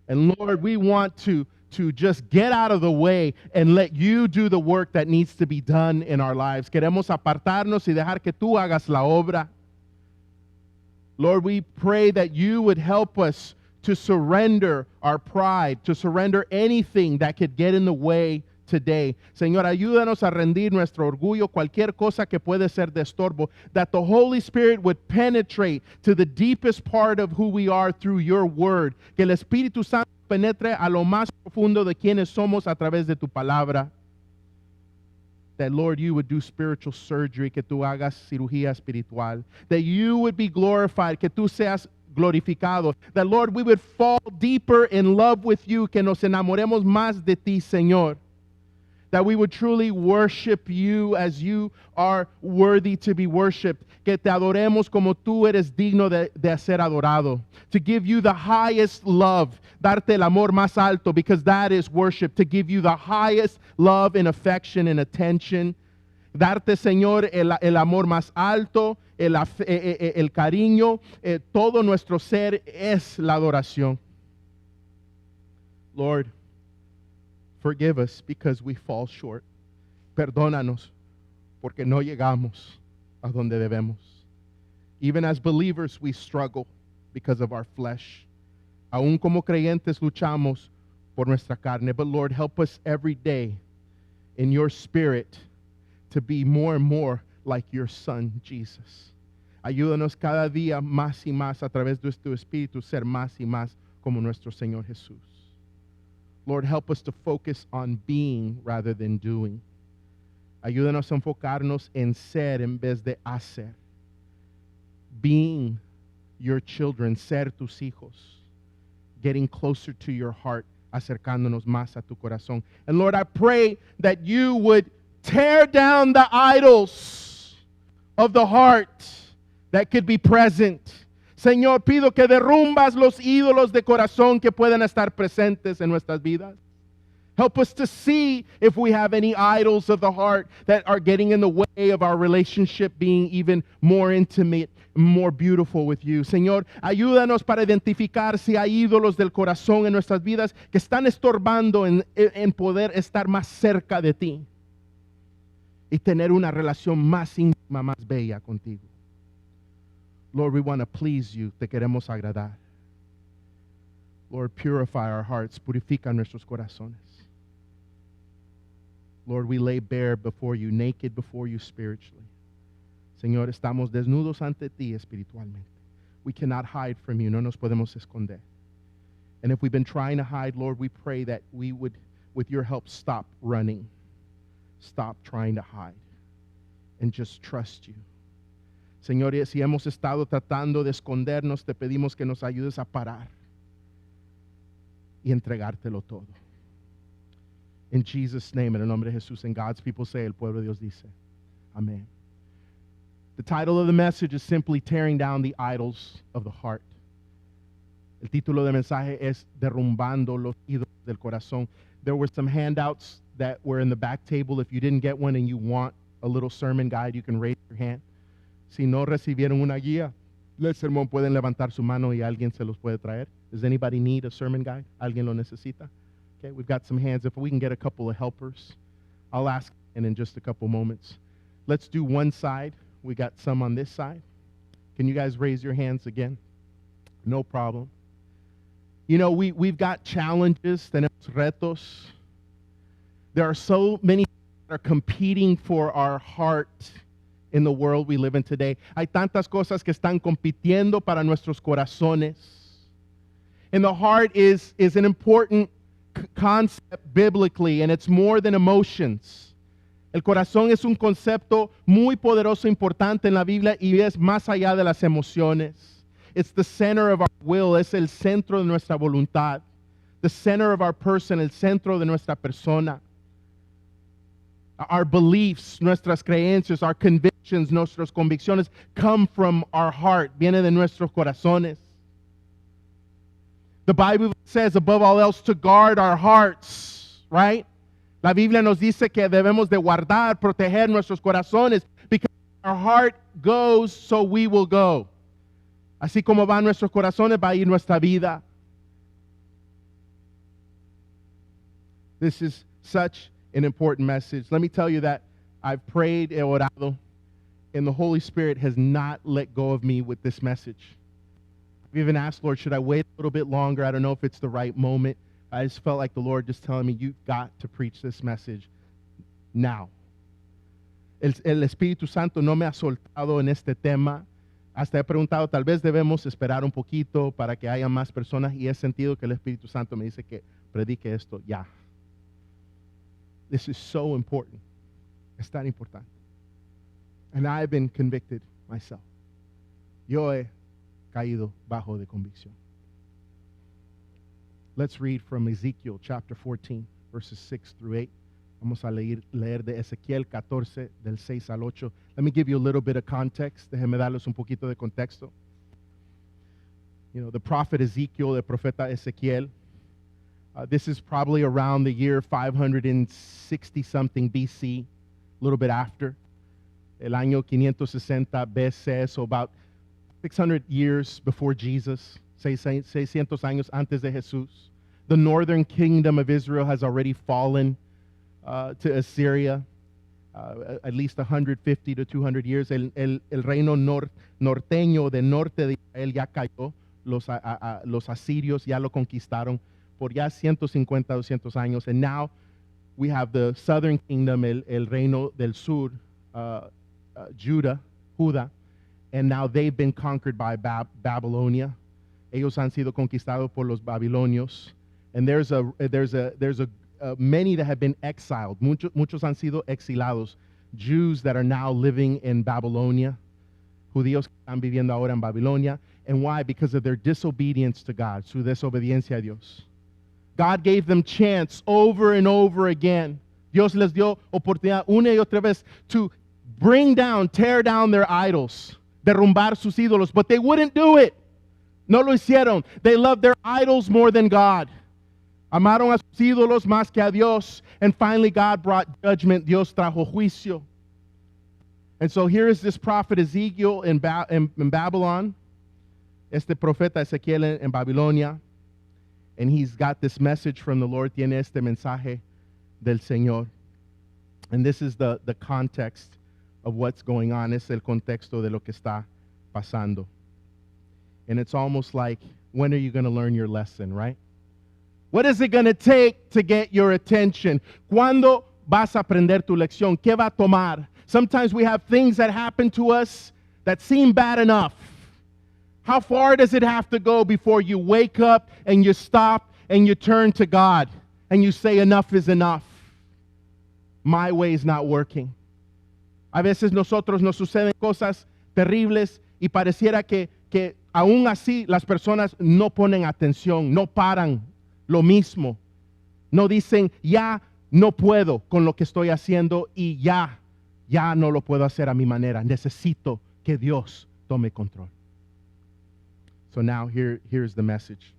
And Lord, we want to just get out of the way and let you do the work that needs to be done in our lives. Queremos apartarnos y dejar que tú hagas la obra. Lord, we pray that you would help us to surrender our pride, to surrender anything that could get in the way today. Señor, ayúdanos a rendir nuestro orgullo, cualquier cosa que puede ser de estorbo, that the Holy Spirit would penetrate to the deepest part of who we are through your word. Que el Espíritu Santo penetre a lo más profundo de quienes somos a través de tu palabra. That, Lord, you would do spiritual surgery, que tú hagas cirugía espiritual. That you would be glorified, que tú seas glorificado. That, Lord, we would fall deeper in love with you, que nos enamoremos más de ti, Señor. That we would truly worship you as you are worthy to be worshipped. Que te adoremos como tú eres digno de ser adorado. To give you the highest love. Darte el amor más alto, because that is worship. To give you the highest love and affection and attention. Darte, Señor, el amor más alto, el cariño. Todo nuestro ser es la adoración. Lord, forgive us because we fall short. Perdónanos porque no llegamos a donde debemos. Even as believers, we struggle because of our flesh. Aún como creyentes luchamos por nuestra carne. But Lord, help us every day in your spirit to be more and more like your Son, Jesus. Ayúdanos cada día más y más a través de tu Espíritu ser más y más como nuestro Señor Jesús. Lord, help us to focus on being rather than doing. Ayúdanos a enfocarnos en ser en vez de hacer. Being your children, ser tus hijos. Getting closer to your heart, acercándonos más a tu corazón. And Lord, I pray that you would tear down the idols of the heart that could be present. Señor, pido que derrumbas los ídolos de corazón que puedan estar presentes en nuestras vidas. Help us to see if we have any idols of the heart that are getting in the way of our relationship being even more intimate, more beautiful with you. Señor, ayúdanos para identificar si hay ídolos del corazón en nuestras vidas que están estorbando en poder estar más cerca de ti y tener una relación más íntima, más bella contigo. Lord, we want to please you. Te queremos agradar. Lord, purify our hearts. Purifica nuestros corazones. Lord, we lay bare before you, naked before you spiritually. Señor, estamos desnudos ante ti espiritualmente. We cannot hide from you. No nos podemos esconder. And if we've been trying to hide, Lord, we pray that we would, with your help, stop running. Stop trying to hide. And just trust you. Señor, si hemos estado tratando de escondernos, te pedimos que nos ayudes a parar y entregártelo todo. In Jesus' name, en el nombre de Jesús, and God's people say, el pueblo de Dios dice, Amen. The title of the message is simply Tearing Down the Idols of the Heart. El título del mensaje es Derrumbando los ídolos del corazón. There were some handouts that were in the back table. If you didn't get one and you want a little sermon guide, you can raise your hand. Si no recibieron una guía del sermón, pueden levantar su mano y alguien se los puede traer. Does anybody need a sermon guide? ¿Alguien lo necesita? Okay, we've got some hands. If we can get a couple of helpers, I'll ask in just a couple moments. Let's do one side. We got some on this side. Can you guys raise your hands again? No problem. You know, we've got challenges, tenemos retos. There are so many that are competing for our heart in the world we live in today. Hay tantas cosas que están compitiendo para nuestros corazones. And the heart is an important concept biblically, and it's more than emotions. El corazón es un concepto muy poderoso, importante en la Biblia, y es más allá de las emociones. It's the center of our will, es el centro de nuestra voluntad. The center of our person, el centro de nuestra persona. Our beliefs, nuestras creencias, our convictions, nuestras convicciones come from our heart, viene de nuestros corazones. The Bible says, above all else, to guard our hearts, right? La Biblia nos dice que debemos de guardar, proteger nuestros corazones, because our heart goes, so we will go. Así como van nuestros corazones, va a ir nuestra vida. This is such an important message. Let me tell you that I've prayed, he orado, and the Holy Spirit has not let go of me with this message. I've even asked, Lord, should I wait a little bit longer? I don't know if it's the right moment. I just felt like the Lord just telling me, you've got to preach this message now. El Espíritu Santo no me ha soltado en este tema. Hasta he preguntado, tal vez debemos esperar un poquito para que haya más personas, y he sentido que el Espíritu Santo me dice que predique esto ya. This is so important. Es tan importante. And I've been convicted myself. Yo he caído bajo de convicción. Let's read from Ezekiel chapter 14, verses 6 through 8. Vamos a leer de Ezequiel 14, del 6 al 8. Let me give you a little bit of context. Déjenme darles un poquito de contexto. You know, the prophet Ezekiel, the profeta Ezequiel, this is probably around the year 560-something BC, a little bit after. El año 560 BC, so about 600 years before Jesus, 600 años antes de Jesús. The northern kingdom of Israel has already fallen to Assyria, at least 150 to 200 years. El reino norteño del norte de Israel ya cayó. Los asirios ya lo conquistaron por ya 150, 200 años. And now we have the southern kingdom, el reino del sur, Judah, and now they've been conquered by Babylonia. Ellos han sido conquistados por los babilonios. And there's many that have been exiled. Muchos han sido exilados. Jews that are now living in Babylonia. Judíos que están viviendo ahora en Babilonia. And why? Because of their disobedience to God, su desobediencia a Dios. God gave them chance over and over again. Dios les dio oportunidad una y otra vez to tear down their idols, derrumbar sus ídolos, but they wouldn't do it. No lo hicieron. They loved their idols more than God. Amaron a sus ídolos más que a Dios. And finally God brought judgment. Dios trajo juicio. And so here is this prophet Ezekiel in Babylon. Este profeta Ezequiel en Babilonia. And he's got this message from the Lord. Tiene este mensaje del Señor. And this is the context of what's going on. Es el contexto de lo que está pasando. And it's almost like, when are you going to learn your lesson, right? What is it going to take to get your attention? ¿Cuándo vas a aprender tu lección? ¿Qué va a tomar? Sometimes we have things that happen to us that seem bad enough. How far does it have to go before you wake up and you stop and you turn to God and you say, enough is enough? My way is not working. A veces nosotros nos suceden cosas terribles y pareciera que aún así las personas no ponen atención, no paran lo mismo. No dicen, ya no puedo con lo que estoy haciendo y ya no lo puedo hacer a mi manera. Necesito que Dios tome control. So now here's the message.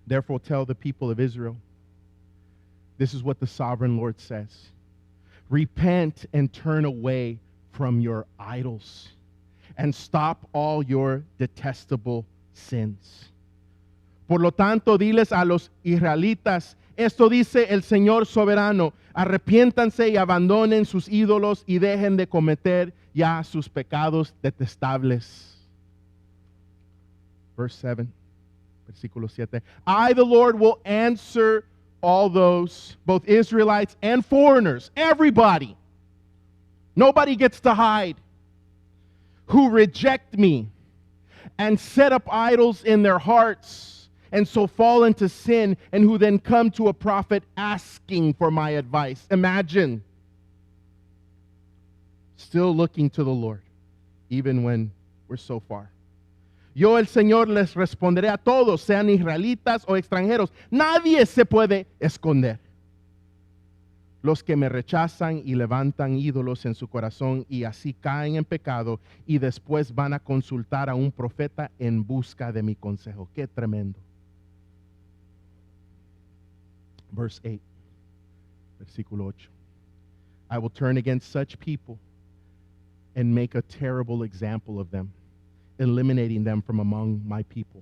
Therefore tell the people of Israel, this is what the sovereign Lord says. Repent and turn away from your idols and stop all your detestable sins. Por lo tanto, diles a los israelitas, esto dice el Señor soberano, arrepiéntanse y abandonen sus ídolos y dejen de cometer ya sus pecados detestables. Verse 7, versículo 7. I, the Lord, will answer all those, both Israelites and foreigners, everybody. Nobody gets to hide. Who reject me and set up idols in their hearts and so fall into sin, and who then come to a prophet asking for my advice. Imagine. Still looking to the Lord, even when we're so far. Yo, el Señor, les responderé a todos, sean israelitas o extranjeros. Nadie se puede esconder. Los que me rechazan y levantan ídolos en su corazón y así caen en pecado y después van a consultar a un profeta en busca de mi consejo. Qué tremendo. Verse 8, versículo 8. I will turn against such people and make a terrible example of them, eliminating them from among my people.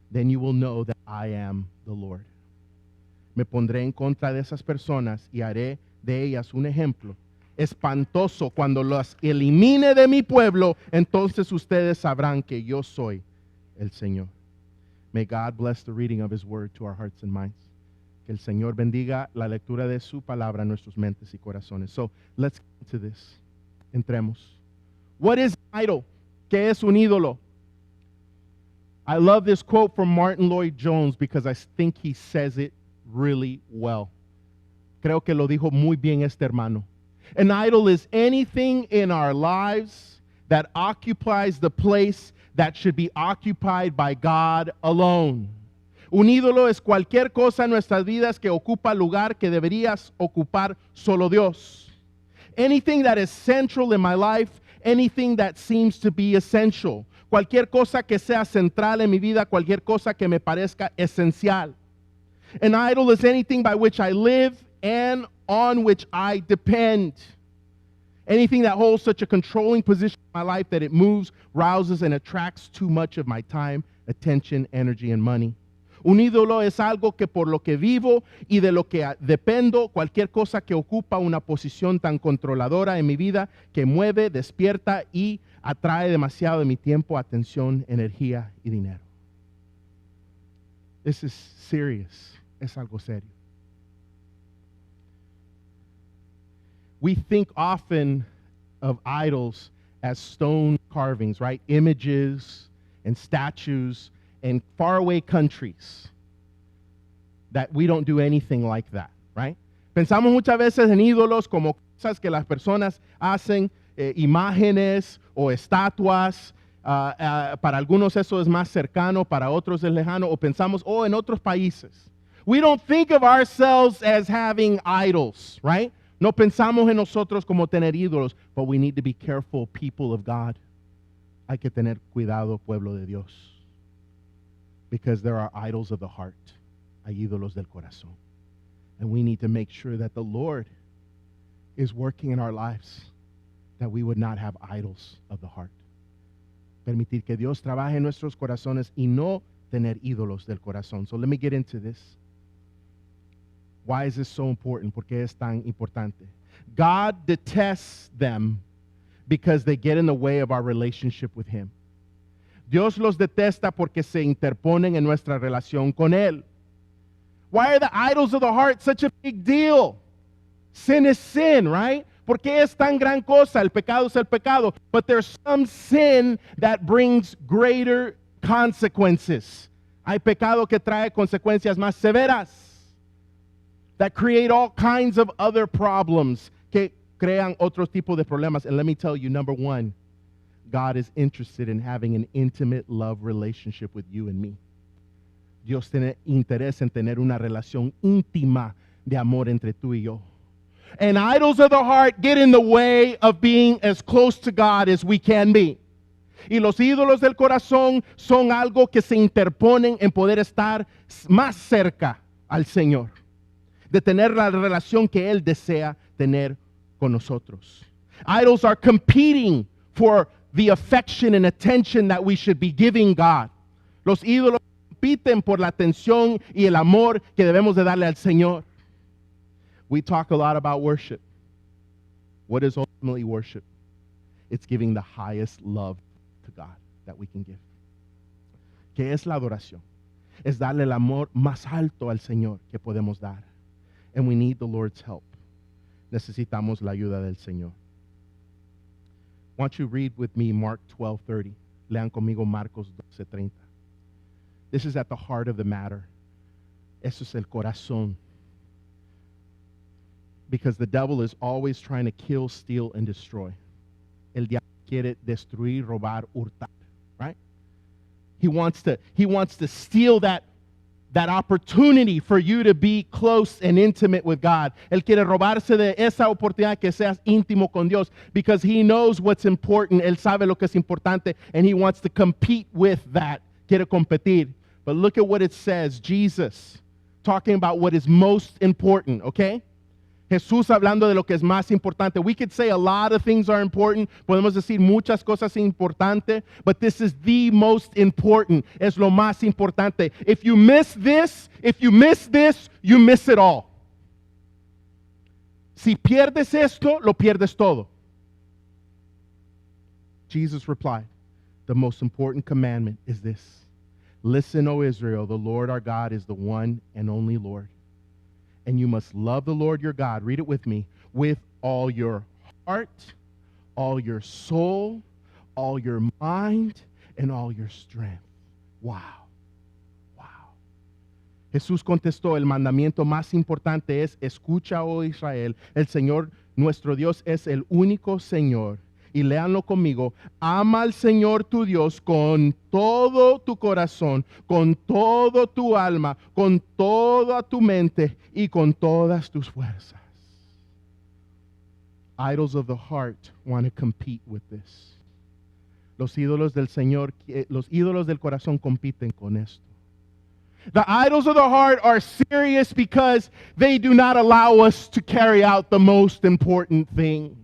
Then you will know that I am the Lord. Me pondré en contra de esas personas y haré de ellas un ejemplo espantoso. Cuando las elimine de mi pueblo, entonces ustedes sabrán que yo soy el Señor. May God bless the reading of His word to our hearts and minds. Que el Señor bendiga la lectura de su palabra en nuestras mentes y corazones. So, let's get to this. Entremos. What is an idol? ¿Qué es un ídolo? I love this quote from Martin Lloyd-Jones because I think he says it really well. Creo que lo dijo muy bien este hermano. An idol is anything in our lives that occupies the place that should be occupied by God alone. Un ídolo es cualquier cosa en nuestras vidas que ocupa el lugar que deberías ocupar solo Dios. Anything that is central in my life, anything that seems to be essential. Cualquier cosa que sea central en mi vida, cualquier cosa que me parezca esencial. An idol is anything by which I live and on which I depend. Anything that holds such a controlling position in my life that it moves, rouses, and attracts too much of my time, attention, energy, and money. Un ídolo es algo que por lo que vivo y de lo que dependo, cualquier cosa que ocupa una posición tan controladora en mi vida que mueve, despierta y atrae demasiado de mi tiempo, atención, energía y dinero. This is serious. Es algo serio. We think often of idols as stone carvings, right? Images and statues in faraway countries that we don't do anything like that, right? Pensamos muchas veces en ídolos como cosas que las personas hacen, imágenes o estatuas. Para algunos eso es más cercano, para otros es lejano, o pensamos, en otros países. We don't think of ourselves as having idols, right? No pensamos en nosotros como tener ídolos, but we need to be careful, people of God. Hay que tener cuidado, pueblo de Dios. Because there are idols of the heart. Hay ídolos del corazón. And we need to make sure that the Lord is working in our lives, that we would not have idols of the heart. Permitir que Dios trabaje en nuestros corazones y no tener ídolos del corazón. So let me get into this. Why is this so important? ¿Por qué es tan importante? God detests them because they get in the way of our relationship with Him. Dios los detesta porque se interponen en nuestra relación con Él. Why are the idols of the heart such a big deal? Sin is sin, right? ¿Por qué es tan gran cosa? El pecado es el pecado. But there's some sin that brings greater consequences. Hay pecado que trae consecuencias más severas. That create all kinds of other problems. Que crean otro tipo de problemas. And let me tell you, number one, God is interested in having an intimate love relationship with you and me. Dios tiene interés en tener una relación íntima de amor entre tú y yo. And idols of the heart get in the way of being as close to God as we can be. Y los ídolos del corazón son algo que se interponen en poder estar más cerca al Señor, de tener la relación que Él desea tener con nosotros. Idols are competing for the affection and attention that we should be giving God. Los ídolos compiten por la atención y el amor que debemos de darle al Señor. We talk a lot about worship. What is ultimately worship? It's giving the highest love to God that we can give. ¿Qué es la adoración? Es darle el amor más alto al Señor que podemos dar. And we need the Lord's help. Necesitamos la ayuda del Señor. Why don't you read with me Mark 12:30? Lean conmigo Marcos 12:30. This is at the heart of the matter. Eso es el corazón. Because the devil is always trying to kill, steal, and destroy. El diablo quiere destruir, robar, hurtar, right? He wants to steal that opportunity for you to be close and intimate with God. Él quiere robarse de esa oportunidad que seas íntimo con Dios because he knows what's important. Él sabe lo que es importante and he wants to compete with that. Quiere competir. But look at what it says. Jesus talking about what is most important, okay? Jesús hablando de lo que es más importante. We could say a lot of things are important. Podemos decir muchas cosas importantes, but this is the most important. Es lo más importante. If you miss this, you miss it all. Si pierdes esto, lo pierdes todo. Jesus replied, the most important commandment is this. Listen, O Israel, the Lord our God is the one and only Lord. And you must love the Lord your God, read it with me, with all your heart, all your soul, all your mind, and all your strength. Wow. Wow. Jesús contestó, el mandamiento más importante es, escucha, oh Israel, el Señor nuestro Dios es el único Señor. Y léanlo conmigo, ama al Señor tu Dios con todo tu corazón, con todo tu alma, con toda tu mente y con todas tus fuerzas. Idols of the heart want to compete with this. Los ídolos del Señor, los ídolos del corazón compiten con esto. The idols of the heart are serious because they do not allow us to carry out the most important thing.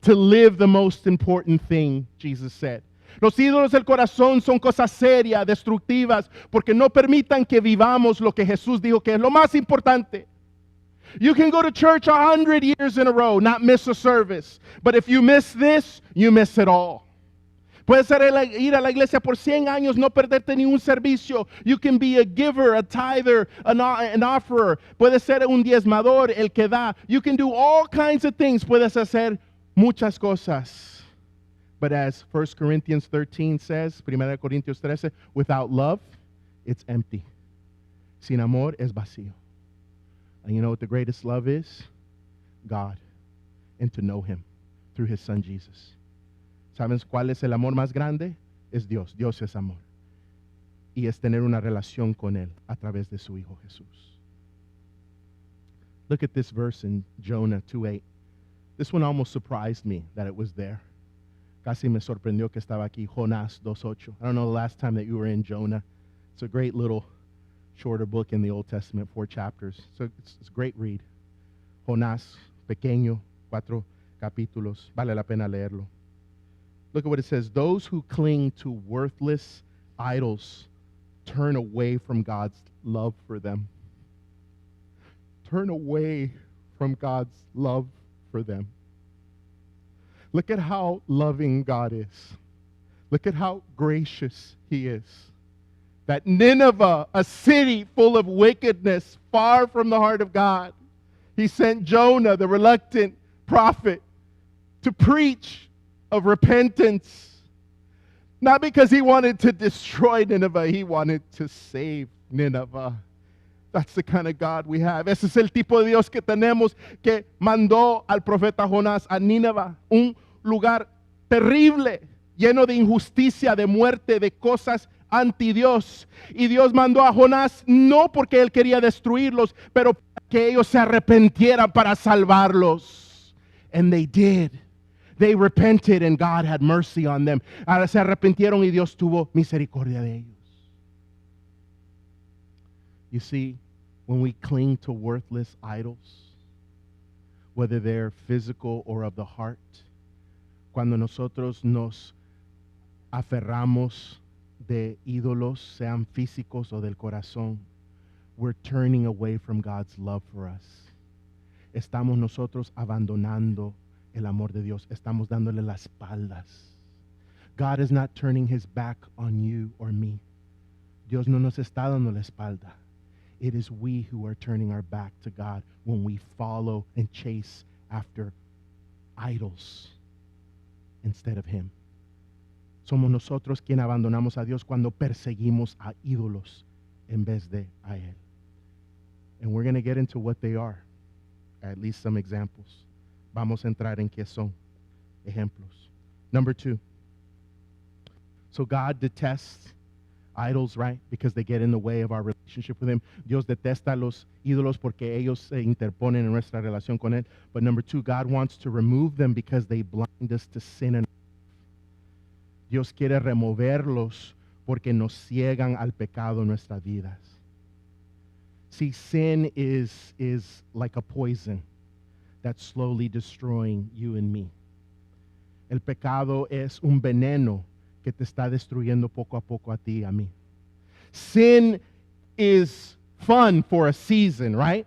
To live the most important thing, Jesus said. Los ídolos del corazón son cosas serias, destructivas, porque no permitan que vivamos lo que Jesús dijo que es lo más importante. You can go to church 100 years in a row, not miss a service. But if you miss this, you miss it all. Puedes ir a la iglesia por 100 años, no perderte ni un servicio. You can be a giver, a tither, an offerer. Puedes ser un diezmador, el que da. You can do all kinds of things. Puedes hacer muchas cosas. But as 1 Corinthians 13 says, 1 Corintios 13, without love, it's empty. Sin amor es vacío. And you know what the greatest love is? God. And to know Him through His Son Jesus. ¿Sabes cuál es el amor más grande? Es Dios. Dios es amor. Y es tener una relación con Él a través de su Hijo Jesús. Look at this verse in Jonah 2:8. This one almost surprised me that it was there. Casi me sorprendió que estaba aquí. Jonás 2:8. I don't know the last time that you were in Jonah. It's a great little shorter book in the Old Testament, 4 chapters. So it's a great read. Jonás, pequeño, 4 capítulos. Vale la pena leerlo. Look at what it says. Those who cling to worthless idols turn away from God's love for them. Turn away from God's love for them. Look at how loving God is. Look at how gracious He is. That Nineveh, a city full of wickedness, far from the heart of God, He sent Jonah, the reluctant prophet, to preach of repentance. Not because he wanted to destroy Nineveh, he wanted to save Nineveh. That's the kind of God we have. Ese es el tipo de Dios que tenemos, que mandó al profeta Jonás a Nínive, un lugar terrible, lleno de injusticia, de muerte, de cosas anti Dios. Y Dios mandó a Jonás no porque él quería destruirlos, pero para que ellos se arrepintieran para salvarlos. And they did. They repented and God had mercy on them. Ahora se arrepintieron y Dios tuvo misericordia de ellos. You see, when we cling to worthless idols, whether they're physical or of the heart, cuando nosotros nos aferramos de ídolos, sean físicos o del corazón, we're turning away from God's love for us. Estamos nosotros abandonando el amor de Dios. Estamos dándole las espaldas. God is not turning His back on you or me. Dios no nos está dando la espalda. It is we who are turning our back to God when we follow and chase after idols instead of Him. Somos nosotros quien abandonamos a Dios cuando perseguimos a ídolos en vez de a Él. And we're going to get into what they are, at least some examples. Vamos a entrar en qué son ejemplos. Number 2. So God detests idols, right? Because they get in the way of our relationship with Him. Dios detesta los ídolos porque ellos se interponen en nuestra relación con Él. But number 2, God wants to remove them because they blind us to sin. And Dios quiere removerlos porque nos ciegan al pecado en nuestras vidas. See, sin is like a poison. that's slowly destroying you and me. El pecado es un veneno que te está destruyendo poco a poco a ti y a mí. Sin is fun for a season, right?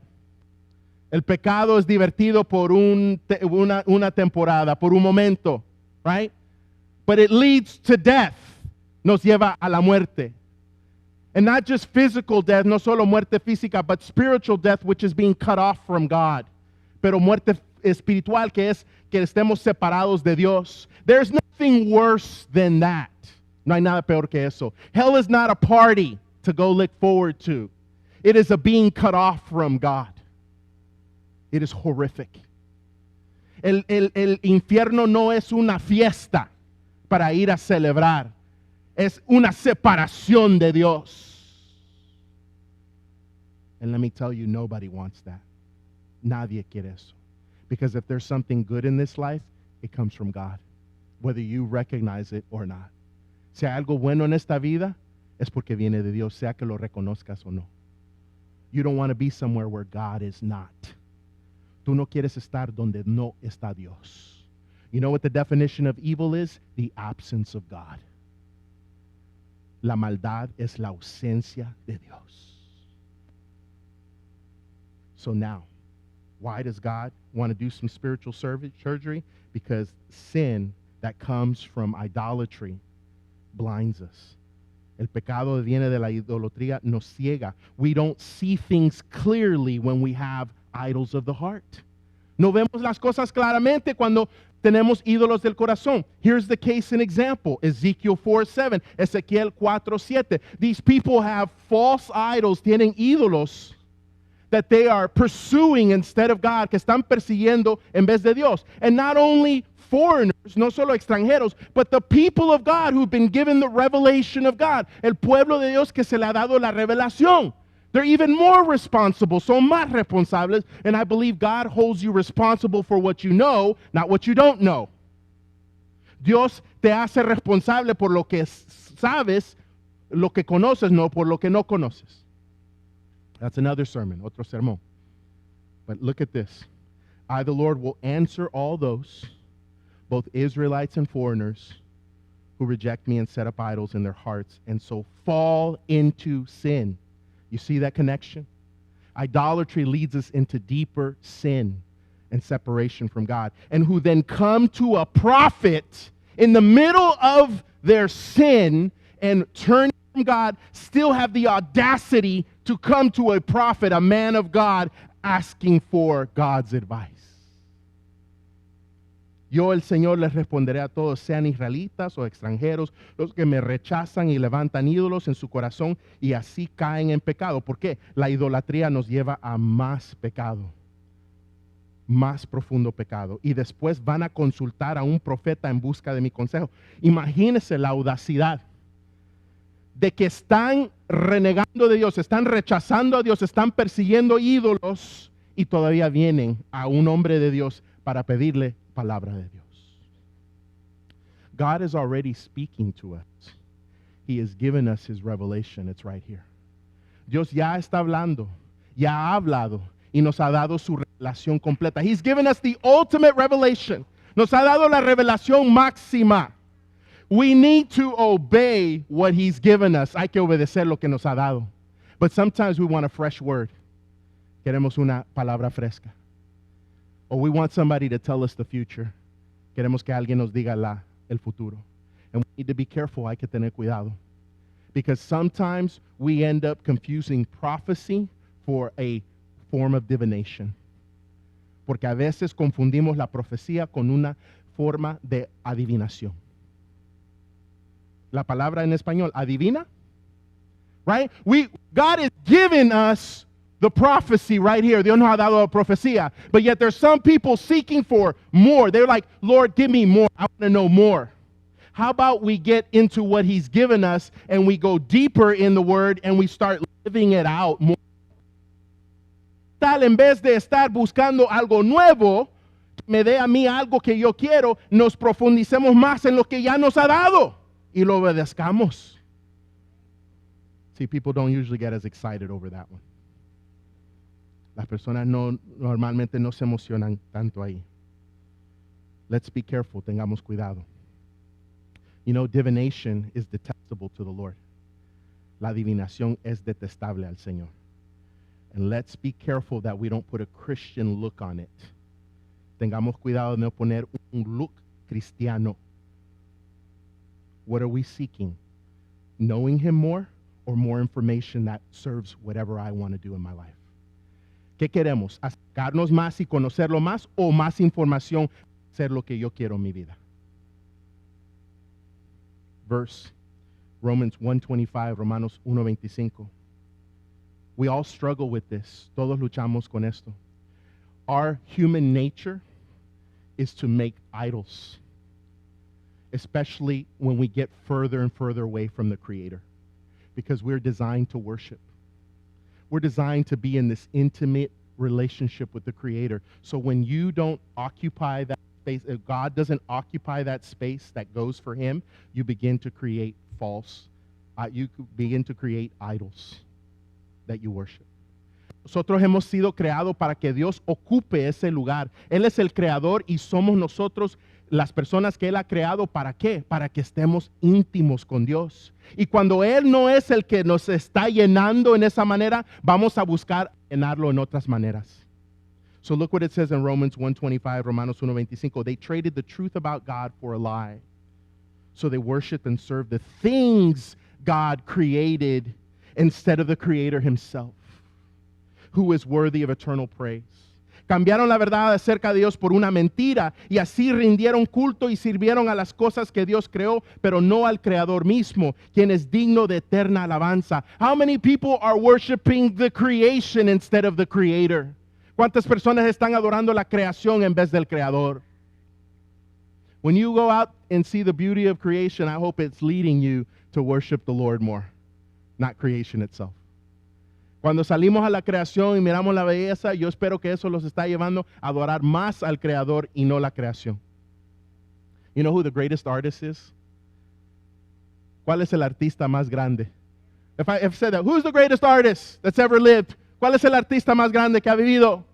El pecado es divertido por una temporada, por un momento, right? But it leads to death. Nos lleva a la muerte. And not just physical death, no solo muerte física, but spiritual death, which is being cut off from God. Pero muerte espiritual, que es que estemos separados de Dios. There's nothing worse than that. No hay nada peor que eso. Hell is not a party to go look forward to. It is a being cut off from God. It is horrific. El infierno no es una fiesta para ir a celebrar. Es una separación de Dios. And let me tell you, nobody wants that. Nadie quiere eso. Because if there's something good in this life, it comes from God, whether you recognize it or not. Si hay algo bueno en esta vida, es porque viene de Dios, sea que lo reconozcas o no. You don't want to be somewhere where God is not. Tú no quieres estar donde no está Dios. You know what the definition of evil is? The absence of God. La maldad es la ausencia de Dios. So now, why does God want to do some spiritual surgery? Because sin that comes from idolatry blinds us. El pecado que viene de la idolatría nos ciega. We don't see things clearly when we have idols of the heart. No vemos las cosas claramente cuando tenemos ídolos del corazón. Here's the case and example. Ezekiel 4:7, Ezequiel 4:7. These people have false idols, tienen ídolos that they are pursuing instead of God, que están persiguiendo en vez de Dios. And not only foreigners, no solo extranjeros, but the people of God who've been given the revelation of God. El pueblo de Dios que se le ha dado la revelación. They're even more responsible, son más responsables, and I believe God holds you responsible for what you know, not what you don't know. Dios te hace responsable por lo que sabes, lo que conoces, no por lo que no conoces. That's another sermon, otro sermón. But look at this. I, the Lord, will answer all those, both Israelites and foreigners, who reject me and set up idols in their hearts, and so fall into sin. You see that connection? Idolatry leads us into deeper sin and separation from God, and who then come to a prophet in the middle of their sin and turn from God, still have the audacity to come to a prophet, a man of God, asking for God's advice. Yo, el Señor, les responderé a todos, sean israelitas o extranjeros, los que me rechazan y levantan ídolos en su corazón y así caen en pecado. ¿Por qué? La idolatría nos lleva a más pecado, más profundo pecado. Y después van a consultar a un profeta en busca de mi consejo. Imagínense la audacidad de que están renegando de Dios, están rechazando a Dios, están persiguiendo ídolos y todavía vienen a un hombre de Dios para pedirle palabra de Dios. God is already speaking to us. He has given us his revelation. It's right here. Dios ya está hablando, ya ha hablado y nos ha dado su revelación completa. He's given us the ultimate revelation. Nos ha dado la revelación máxima. We need to obey what he's given us. Hay que obedecer lo que nos ha dado. But sometimes we want a fresh word. Queremos una palabra fresca. Or we want somebody to tell us the future. Queremos que alguien nos diga el futuro. And we need to be careful. Hay que tener cuidado. Because sometimes we end up confusing prophecy for a form of divination. Porque a veces confundimos la profecía con una forma de adivinación. La palabra en español, adivina. Right? God is giving us the prophecy right here. Dios nos ha dado la profecía. But yet there's some people seeking for more. They're like, Lord, give me more. I want to know more. How about we get into what he's given us and we go deeper in the word and we start living it out more? Tal, en vez de estar buscando algo nuevo, me dé a mí algo que yo quiero, nos profundicemos más en lo que ya nos ha dado y lo obedezcamos. See, people don't usually get as excited over that one. Las personas normalmente no se emocionan tanto ahí. Let's be careful, tengamos cuidado. You know, divination is detestable to the Lord. La adivinación es detestable al Señor. And let's be careful that we don't put a Christian look on it. Tengamos cuidado de no poner un look cristiano. What are we seeking? Knowing Him more or more information that serves whatever I want to do in my life? ¿Qué queremos? ¿Acercarnos más y conocerlo más o más información, hacer lo que yo quiero en mi vida? Verse Romans 1:25, Romanos 1:25. We all struggle with this. Todos luchamos con esto. Our human nature is to make idols, especially when we get further and further away from the Creator, because we're designed to worship. We're designed to be in this intimate relationship with the Creator. So when you don't occupy that space, if God doesn't occupy that space that goes for Him, you begin to create you begin to create idols that you worship. Nosotros hemos sido creados para que Dios ocupe ese lugar. Él es el creador y somos nosotros las personas que Él ha creado. ¿Para qué? Para que estemos íntimos con Dios. Y cuando Él no es el que nos está llenando en esa manera, vamos a buscar llenarlo en otras maneras. So look what it says in Romans 1:25, Romanos 1:25. They traded the truth about God for a lie. So they worship and serve the things God created instead of the Creator Himself, who is worthy of eternal praise. Cambiaron la verdad acerca de Dios por una mentira y así rindieron culto y sirvieron a las cosas que Dios creó, pero no al Creador mismo, quien es digno de eterna alabanza. How many people are worshiping the creation instead of the Creator? ¿Cuántas personas están adorando la creación en vez del Creador? When you go out and see the beauty of creation, I hope it's leading you to worship the Lord more, not creation itself. Cuando salimos a la creación y miramos la belleza, yo espero que eso los está llevando a adorar más al Creador y no la creación. You know who the greatest artist is? ¿Cuál es el artista más grande? If I said that, who's the greatest artist that's ever lived? ¿Cuál es el artista más grande que ha vivido?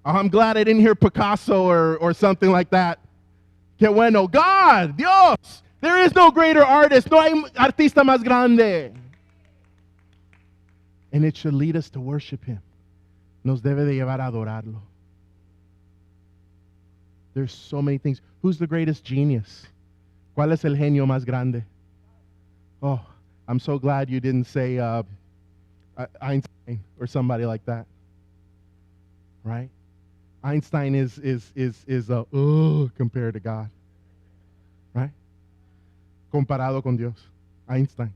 Oh, I'm glad I didn't hear Picasso or something like that. Qué bueno. God, Dios. There is no greater artist. No hay artista más grande. And it should lead us to worship Him. Nos debe de llevar a adorarlo. There's so many things. Who's the greatest genius? ¿Cuál es el genio más grande? Oh, I'm so glad you didn't say Einstein or somebody like that. Right? Einstein is compared to God. Right? Comparado con Dios. Einstein.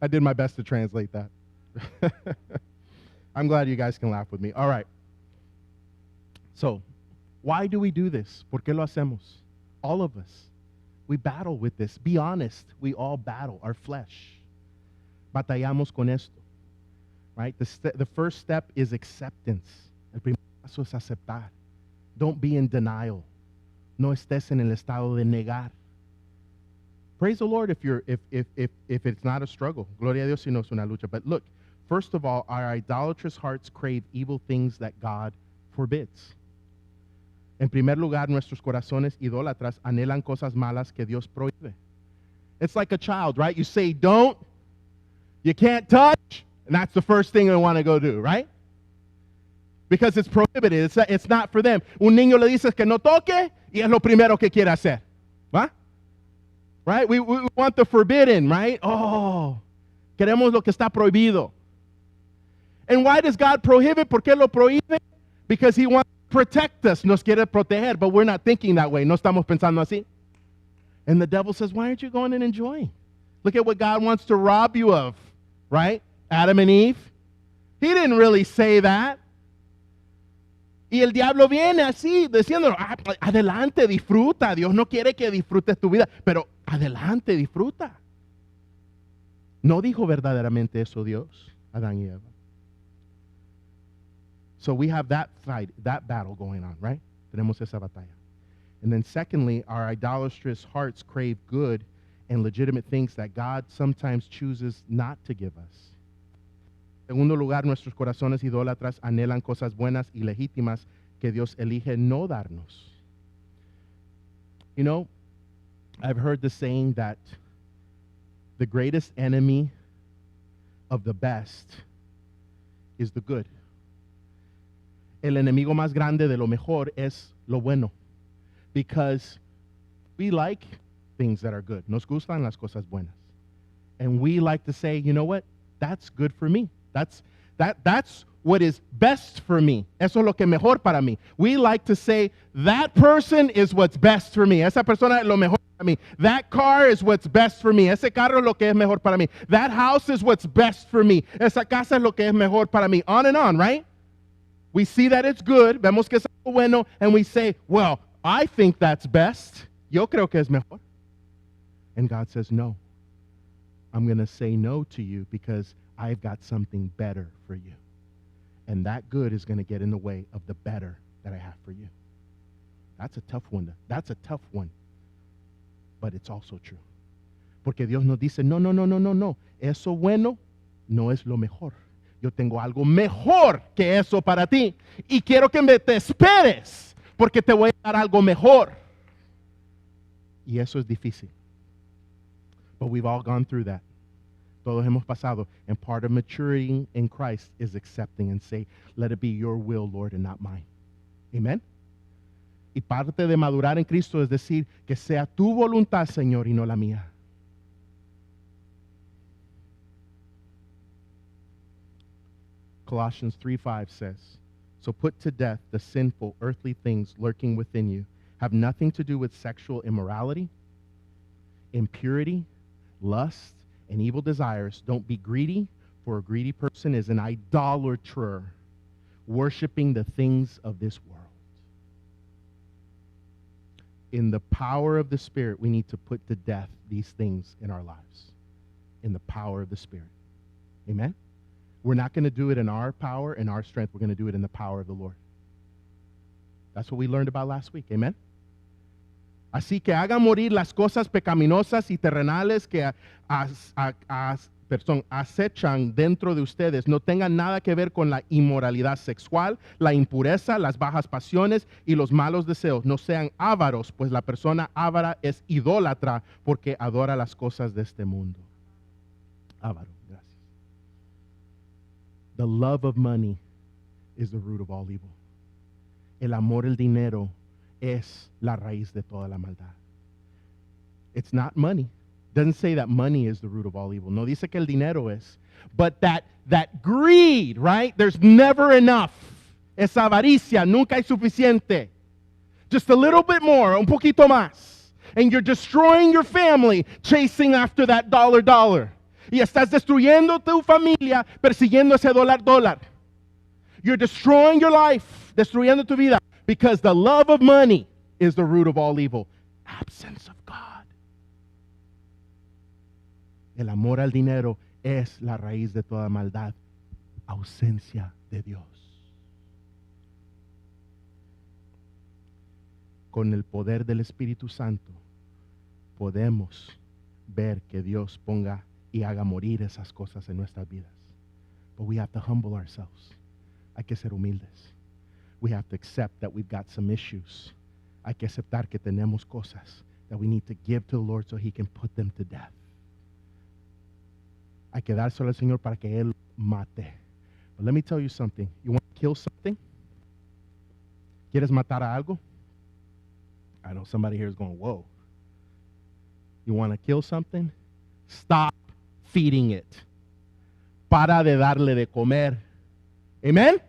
I did my best to translate that. I'm glad you guys can laugh with me. All right. So, why do we do this? ¿Por qué lo hacemos? All of us. We battle with this. Be honest. We all battle our flesh. Batallamos con esto. Right? The first step is acceptance. El primer paso es aceptar. Don't be in denial. No estés en el estado de negar. Praise the Lord if it's not a struggle. Gloria a Dios si no es una lucha. But look, first of all, our idolatrous hearts crave evil things that God forbids. En primer lugar, nuestros corazones idólatras anhelan cosas malas que Dios prohíbe. It's like a child, right? You say don't, you can't touch, and that's the first thing they want to go do, right? Because it's prohibited. It's not for them. Un niño le dices que no toque y es lo primero que quiere hacer. ¿Va? Right? We want the forbidden, right? Oh, queremos lo que está prohibido. And why does God prohibit? ¿Por qué lo prohíbe? Because He wants to protect us. Nos quiere proteger, but we're not thinking that way. No estamos pensando así. And the devil says, why aren't you going and enjoying? Look at what God wants to rob you of, right? Adam and Eve. He didn't really say that. Y el diablo viene así, diciendo, adelante, disfruta. Dios no quiere que disfrutes tu vida, pero adelante, disfruta. No dijo verdaderamente eso Dios, Adán y Eva. So we have that fight, that battle going on, right? Tenemos esa batalla. And then secondly, our idolatrous hearts crave good and legitimate things that God sometimes chooses not to give us. Segundo lugar, nuestros corazones idólatras anhelan cosas buenas y legítimas que Dios elige no darnos. You know, I've heard the saying that the greatest enemy of the best is the good. El enemigo más grande de lo mejor es lo bueno. Because we like things that are good. Nos gustan las cosas buenas. And we like to say, you know what? That's good for me. That's what is best for me. Eso es lo que mejor para mí. We like to say, that person is what's best for me. Esa persona es lo mejor para mí. That car is what's best for me. Ese carro es lo que es mejor para mí. That house is what's best for me. Esa casa es lo que es mejor para mí. On and on, right? We see that it's good. Vemos que es algo bueno. And we say, well, I think that's best. Yo creo que es mejor. And God says, no. I'm going to say no to you because I've got something better for you. And that good is going to get in the way of the better that I have for you. That's a tough one. That's a tough one. But it's also true. Porque Dios nos dice, no, no, no, no, no, no. Eso bueno no es lo mejor. Yo tengo algo mejor que eso para ti. Y quiero que te esperes porque te voy a dar algo mejor. Y eso es difícil. But we've all gone through that. Todos hemos pasado. And part of maturing in Christ is accepting and say, let it be your will, Lord, and not mine. Amen. Y parte de madurar en Cristo es decir, que sea tu voluntad, Señor, y no la mía. Colossians 3:5 says, so put to death the sinful earthly things lurking within you. Have nothing to do with sexual immorality, impurity, lust, and evil desires. Don't be greedy, for a greedy person is an idolater, worshiping the things of this world. In the power of the Spirit, we need to put to death these things in our lives. In the power of the Spirit. Amen? We're not going to do it in our power and our strength. We're going to do it in the power of the Lord. That's what we learned about last week. Amen? Así que hagan morir las cosas pecaminosas y terrenales que acechan dentro de ustedes. No tengan nada que ver con la inmoralidad sexual, la impureza, las bajas pasiones y los malos deseos. No sean ávaros, pues la persona ávara es idólatra porque adora las cosas de este mundo. Ávaro, gracias. The love of money is the root of all evil. El amor al dinero es la raíz de toda la maldad. It's not money. Doesn't say that money is the root of all evil. No dice que el dinero es. But that greed, right? There's never enough. Esa avaricia, nunca hay suficiente. Just a little bit more, un poquito más. And you're destroying your family chasing after that dollar. Y estás destruyendo tu familia persiguiendo ese dólar. You're destroying your life, destruyendo tu vida. Because the love of money is the root of all evil. Absence of God. El amor al dinero es la raíz de toda maldad. Ausencia de Dios. Con el poder del Espíritu Santo podemos ver que Dios ponga y haga morir esas cosas en nuestras vidas. But we have to humble ourselves. Hay que ser humildes. We have to accept that we've got some issues. Hay que aceptar que tenemos cosas that we need to give to the Lord so He can put them to death. Hay que dárselo al Señor para que Él mate. But let me tell you something. You want to kill something? ¿Quieres matar a algo? I know somebody here is going, whoa. You want to kill something? Stop feeding it. Para de darle de comer. Amen?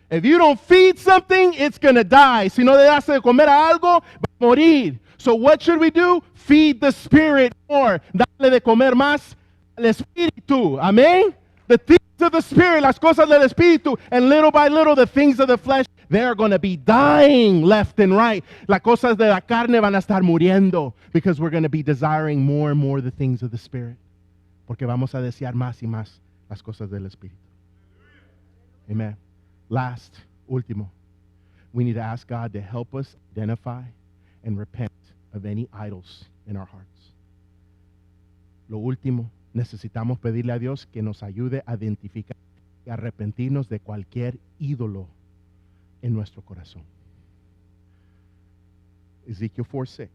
If you don't feed something, it's going to die. Si no le das de comer a algo, va a morir. So what should we do? Feed the Spirit more. Darle de comer más al Espíritu. Amen? The things of the Spirit, las cosas del Espíritu. And little by little, the things of the flesh, they're going to be dying left and right. Las cosas de la carne van a estar muriendo. Because we're going to be desiring more and more the things of the Spirit. Porque vamos a desear más y más las cosas del Espíritu. Amen. Last, último, we need to ask God to help us identify and repent of any idols in our hearts. Lo último, necesitamos pedirle a Dios que nos ayude a identificar y arrepentirnos de cualquier ídolo en nuestro corazón. Ezekiel 4:6.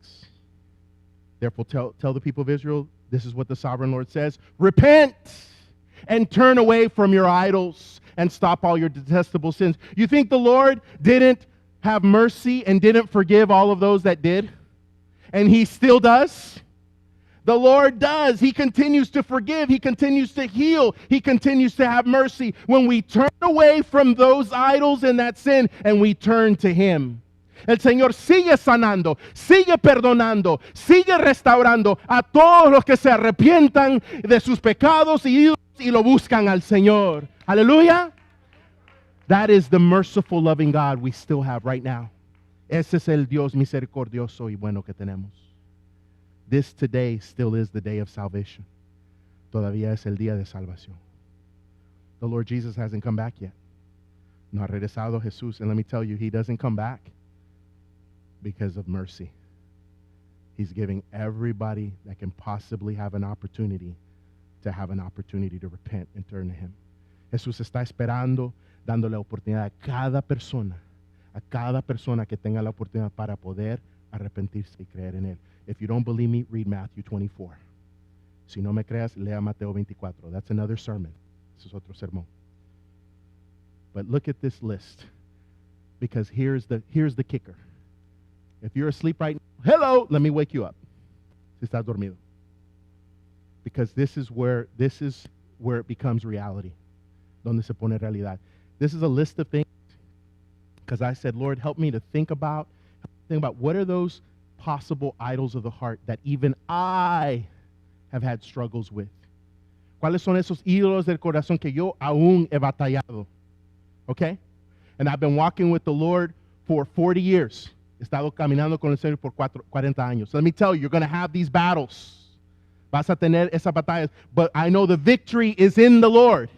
Therefore tell the people of Israel, this is what the sovereign Lord says, repent and turn away from your idols and stop all your detestable sins. You think the Lord didn't have mercy and didn't forgive all of those that did? And he still does? The Lord does. He continues to forgive. He continues to heal. He continues to have mercy. When we turn away from those idols and that sin and we turn to Him. El Señor sigue sanando, sigue perdonando, sigue restaurando a todos los que se arrepientan de sus pecados y lo buscan al Señor. Aleluya. That is the merciful, loving God we still have right now. Ese es el Dios misericordioso y bueno que tenemos. This today still is the day of salvation. Todavía es el día de salvación. The Lord Jesus hasn't come back yet. No ha regresado Jesús. And let me tell you, He doesn't come back because of mercy. He's giving everybody that can possibly have an opportunity to repent and turn to Him. Jesús está esperando, dándole oportunidad a cada persona que tenga la oportunidad para poder arrepentirse y creer en Él. If you don't believe me, read Matthew 24. Si no me creas, lea Mateo 24. That's another sermon. This is otro sermón. But look at this list, because here's the kicker. If you're asleep right now, hello, let me wake you up. Si estás dormido. Because this is where it becomes reality. Donde se pone realidad. This is a list of things, because I said, Lord, help me to think about what are those possible idols of the heart that even I have had struggles with. ¿Cuáles son esos ídolos del corazón que yo aún he batallado? Okay? And I've been walking with the Lord for 40 years. He estado caminando con el Señor por 40 años. So let me tell you, you're going to have these battles. Vas a tener esas batallas. But I know the victory is in the Lord.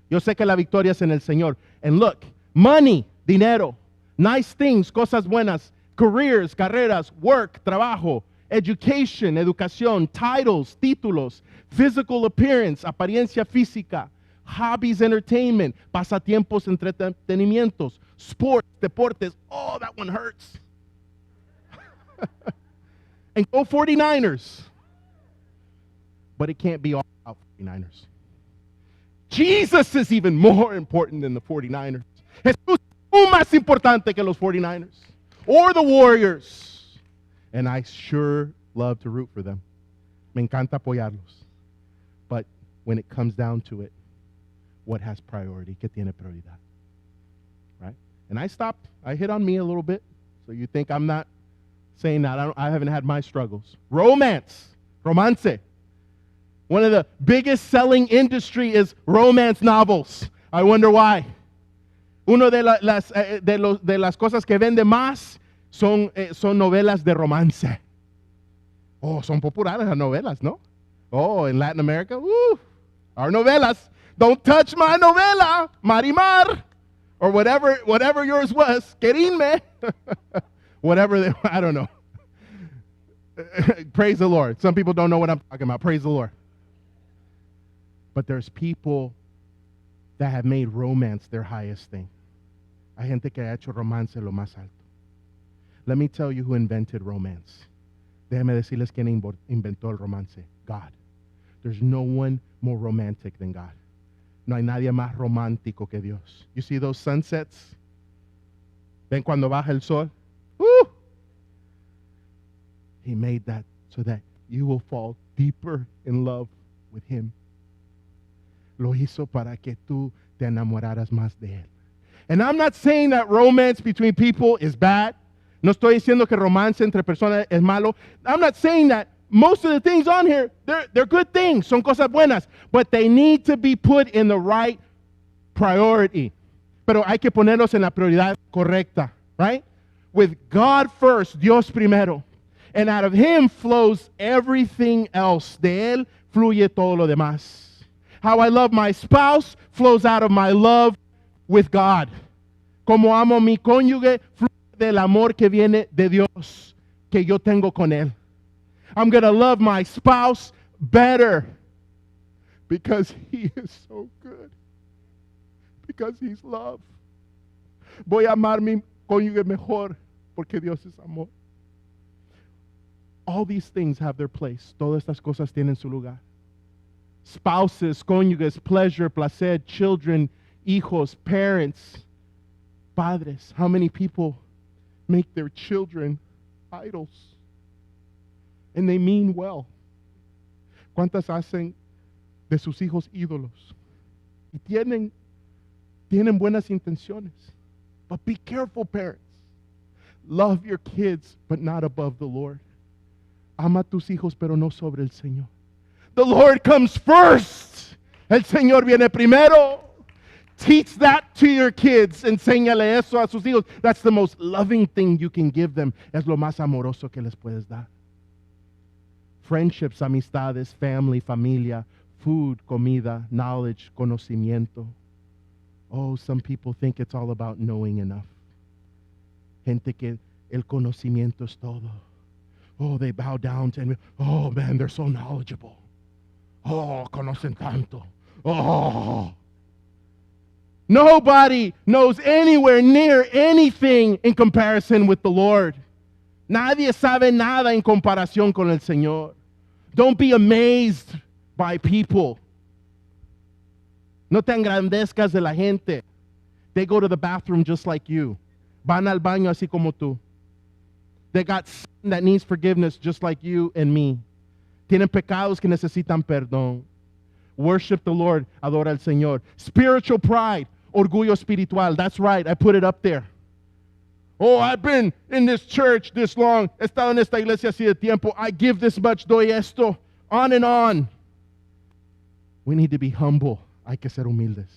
Yo sé que la victoria es en el Señor. And look, money, dinero, nice things, cosas buenas, careers, carreras, work, trabajo, educación, titles, títulos, physical appearance, apariencia física, hobbies, entertainment, pasatiempos, entretenimientos, sports, deportes. Oh, that one hurts. And go 49ers. But it can't be all about 49ers. Jesus is even more important than the 49ers. Jesús es más importante que los 49ers. Or the Warriors. And I sure love to root for them. Me encanta apoyarlos. But when it comes down to it, what has priority? ¿Qué tiene prioridad? Right? And I hit on me a little bit. So you think I'm not saying that. I haven't had my struggles. Romance. One of the biggest selling industry is romance novels. I wonder why. Uno de las cosas que vende más son novelas de romance. Oh, son populares las novelas, ¿no? Oh, in Latin America, our novelas. Don't touch my novela, Marimar, or whatever yours was. Querínme. Whatever, I don't know. Praise the Lord. Some people don't know what I'm talking about. Praise the Lord. But there's people that have made romance their highest thing. Hay gente que ha hecho romance lo más alto. Let me tell you who invented romance. Déjame decirles quién inventó el romance. God. There's no one more romantic than God. No hay nadie más romántico que Dios. You see those sunsets? ¿Ven cuando baja el sol? Woo! He made that so that you will fall deeper in love with Him. Lo hizo para que tú te enamoraras más de Él. And I'm not saying that romance between people is bad. No estoy diciendo que romance entre personas es malo. I'm not saying that. Most of the things on here, they're good things. Son cosas buenas. But they need to be put in the right priority. Pero hay que ponerlos en la prioridad correcta. Right? With God first, Dios primero. And out of Him flows everything else. De Él fluye todo lo demás. How I love my spouse flows out of my love with God. Como amo a mi cónyuge, fluye del amor que viene de Dios, que yo tengo con Él. I'm going to love my spouse better because He is so good. because He's love. Voy a amar mi cónyuge mejor porque Dios es amor. All these things have their place. Todas estas cosas tienen su lugar. Spouses, cónyuges, pleasure, placer, children, hijos, parents, padres. How many people make their children idols? And they mean well. ¿Cuántas hacen de sus hijos ídolos? Y tienen buenas intenciones. But be careful, parents. Love your kids, but not above the Lord. Ama a tus hijos, pero no sobre el Señor. The Lord comes first. El Señor viene primero. Teach that to your kids. Enséñale eso a sus hijos. That's the most loving thing you can give them. Es lo más amoroso que les puedes dar. Friendships, amistades, family, familia, food, comida, knowledge, conocimiento. Oh, some people think it's all about knowing enough. Gente que el conocimiento es todo. Oh, they bow down to him. Oh, man, they're so knowledgeable. Oh, conocen tanto. Oh. Nobody knows anywhere near anything in comparison with the Lord. Nadie sabe nada en comparación con el Señor. Don't be amazed by people. No te engrandezcas de la gente. They go to the bathroom just like you. Van al baño así como tú. They got sin that needs forgiveness just like you and me. Tienen pecados que necesitan perdón. Worship the Lord. Adora al Señor. Spiritual pride. Orgullo espiritual. That's right. I put it up there. Oh, I've been in this church this long. He estado en esta iglesia así de tiempo. I give this much, doy esto. On and on. We need to be humble. Hay que ser humildes.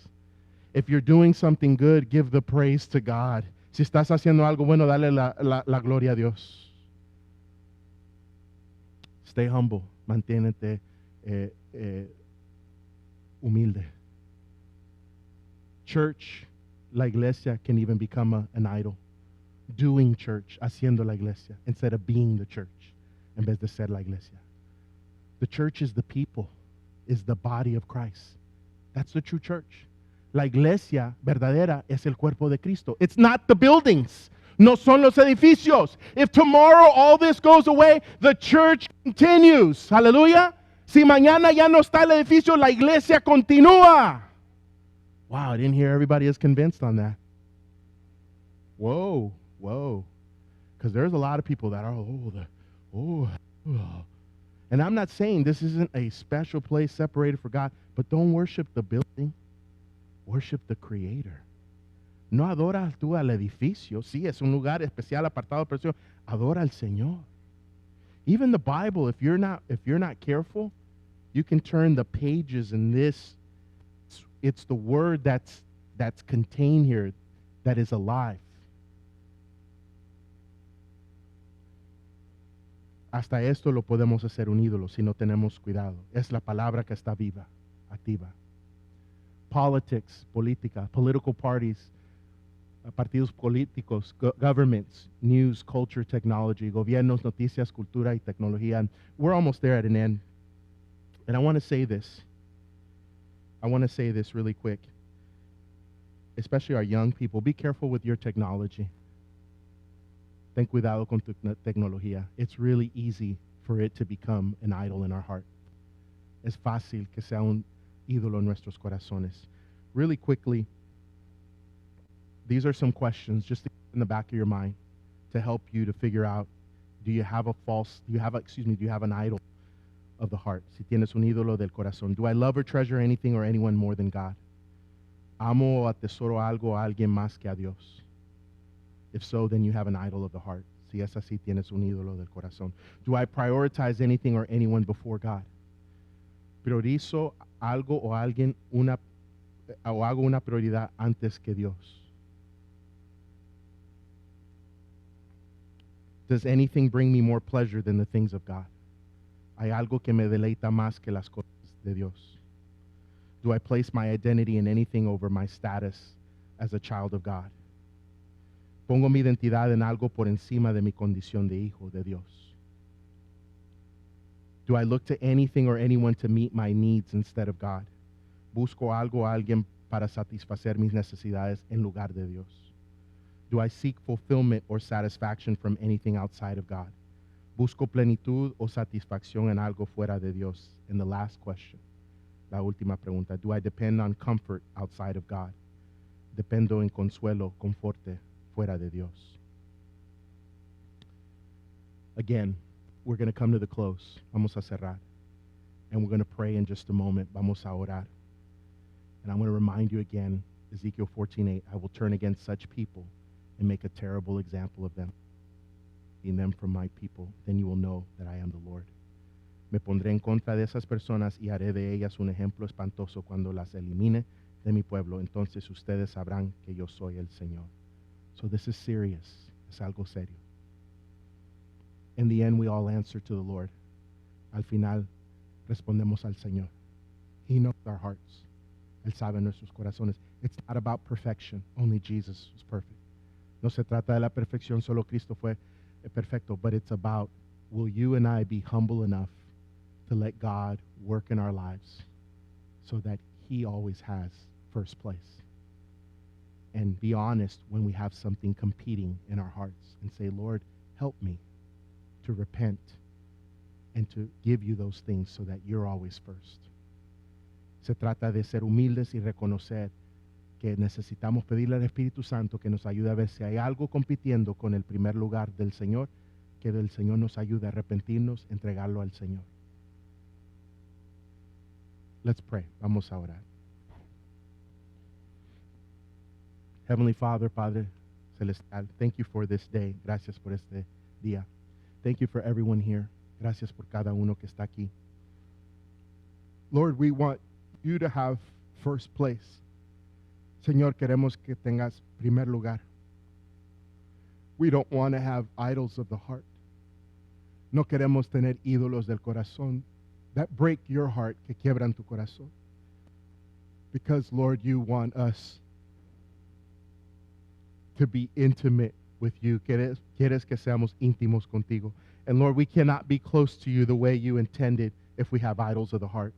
If you're doing something good, give the praise to God. Si estás haciendo algo bueno, dale la gloria a Dios. Stay humble. Manténete humilde. Church, la iglesia can even become an idol. Doing church, haciendo la iglesia, instead of being the church, en vez de ser la iglesia. The church is the people, is the body of Christ. That's the true church. La iglesia verdadera es el cuerpo de Cristo. It's not the buildings. No son los edificios. If tomorrow all this goes away, the church continues. Hallelujah. Si mañana ya no está el edificio, la iglesia continúa. Wow, I didn't hear everybody is convinced on that. Whoa. Because there's a lot of people that are, And I'm not saying this isn't a special place separated for God, but don't worship the building. Worship the Creator. No adoras tú al edificio. Sí, es un lugar especial apartado para el Señor. Adora al Señor. Even the Bible, if you're not careful, you can turn the pages in this. It's the word that's contained here that is alive. Hasta esto lo podemos hacer un ídolo si no tenemos cuidado. Es la palabra que está viva, activa. Politics, política, political parties, partidos políticos, governments, news, culture, technology, gobiernos, noticias, cultura y tecnología. And we're almost there at an end. And I want to say this. Really quick. Especially our young people. Be careful with your technology. Ten cuidado con tu tecnología. It's really easy for it to become an idol in our heart. Es fácil que sea un ídolo en nuestros corazones. Really quickly, these are some questions just in the back of your mind to help you to figure out, do you have an idol of the heart? Si tienes un ídolo del corazón. Do I love or treasure anything or anyone more than God? Amo o atesoro algo o alguien más que a Dios. If so, then you have an idol of the heart. Si es así, tienes un ídolo del corazón. Do I prioritize anything or anyone before God? Priorizo algo o alguien o hago una prioridad antes que Dios. Does anything bring me more pleasure than the things of God? ¿Hay algo que me deleita más que las cosas de Dios? Do I place my identity in anything over my status as a child of God? Pongo mi identidad en algo por encima de mi condición de hijo de Dios. Do I look to anything or anyone to meet my needs instead of God? Busco algo o alguien para satisfacer mis necesidades en lugar de Dios? Do I seek fulfillment or satisfaction from anything outside of God? ¿Busco plenitud o satisfacción en algo fuera de Dios? And the last question, la última pregunta, do I depend on comfort outside of God? Dependo en consuelo, conforte fuera de Dios. Again, we're going to come to the close. Vamos a cerrar. And we're going to pray in just a moment. Vamos a orar. And I'm going to remind you again, Ezekiel 14:8, I will turn against such people and make a terrible example of them, in them from my people. Then you will know that I am the Lord. Me pondré en contra de esas personas y haré de ellas un ejemplo espantoso cuando las elimine de mi pueblo. Entonces ustedes sabrán que yo soy el Señor. So this is serious. Es algo serio. In the end, we all answer to the Lord. Al final, respondemos al Señor. He knows our hearts. Él sabe nuestros corazones. It's not about perfection. Only Jesus was perfect. No se trata de la perfección. Solo Cristo fue perfecto. But it's about, will you and I be humble enough to let God work in our lives so that He always has first place? And be honest when we have something competing in our hearts and say, Lord, help me to repent and to give you those things so that you're always first. Se trata de ser humildes y reconocer que necesitamos pedirle al Espíritu Santo que nos ayude a ver si hay algo compitiendo con el primer lugar del Señor, que el Señor nos ayude a arrepentirnos, entregarlo al Señor. Let's pray. Vamos a orar. Heavenly Father, Padre Celestial, thank you for this day. Gracias por este día. Thank you for everyone here. Gracias por cada uno que está aquí. Lord, we want you to have first place. Señor, queremos que tengas primer lugar. We don't want to have idols of the heart. No queremos tener ídolos del corazón that break your heart, que quiebran tu corazón. Because, Lord, you want us to be intimate with you. Quieres que seamos íntimos contigo. And Lord, we cannot be close to you the way you intended if we have idols of the heart.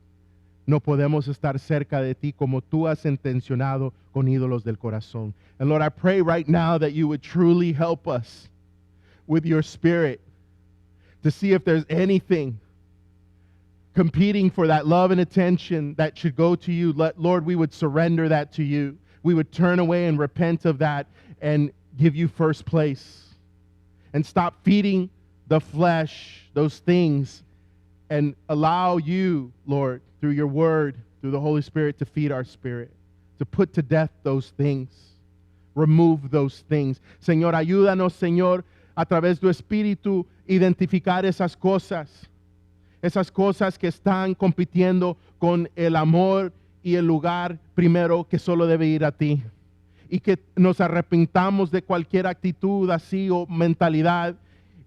No podemos estar cerca de ti como tú has intencionado con ídolos del corazón. And Lord, I pray right now that you would truly help us with your Spirit to see if there's anything competing for that love and attention that should go to you. Lord, we would surrender that to you. We would turn away and repent of that and give you first place. And stop feeding the flesh, those things, and allow you, Lord, through your word, through the Holy Spirit, to feed our spirit, to put to death those things, remove those things. Señor, ayúdanos, Señor, a través de tu Espíritu, identificar esas cosas que están compitiendo con el amor y el lugar primero que solo debe ir a ti. Y que nos arrepintamos de cualquier actitud así o mentalidad.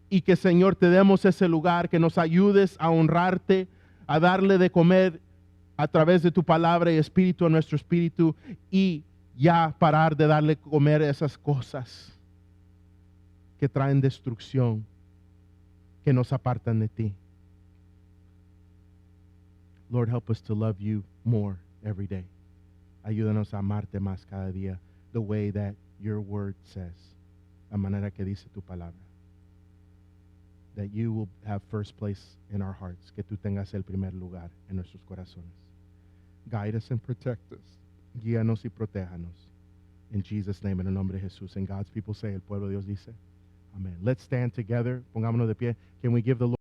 Y que, Señor, te demos ese lugar, que nos ayudes a honrarte, a darle de comer a través de tu palabra y espíritu a nuestro espíritu, y ya parar de darle comer esas cosas que traen destrucción, que nos apartan de ti. Lord, help us to love you more every day. Ayúdanos a amarte más cada día, the way that your word says, la manera que dice tu palabra. That you will have first place in our hearts, que tú tengas el primer lugar en nuestros corazones. Guide us and protect us. Guíanos y protéjanos. In Jesus' name, en el nombre de Jesús. And God's people say, el pueblo de Dios dice, Amen. Let's stand together. Pongámonos de pie. Can we give the Lord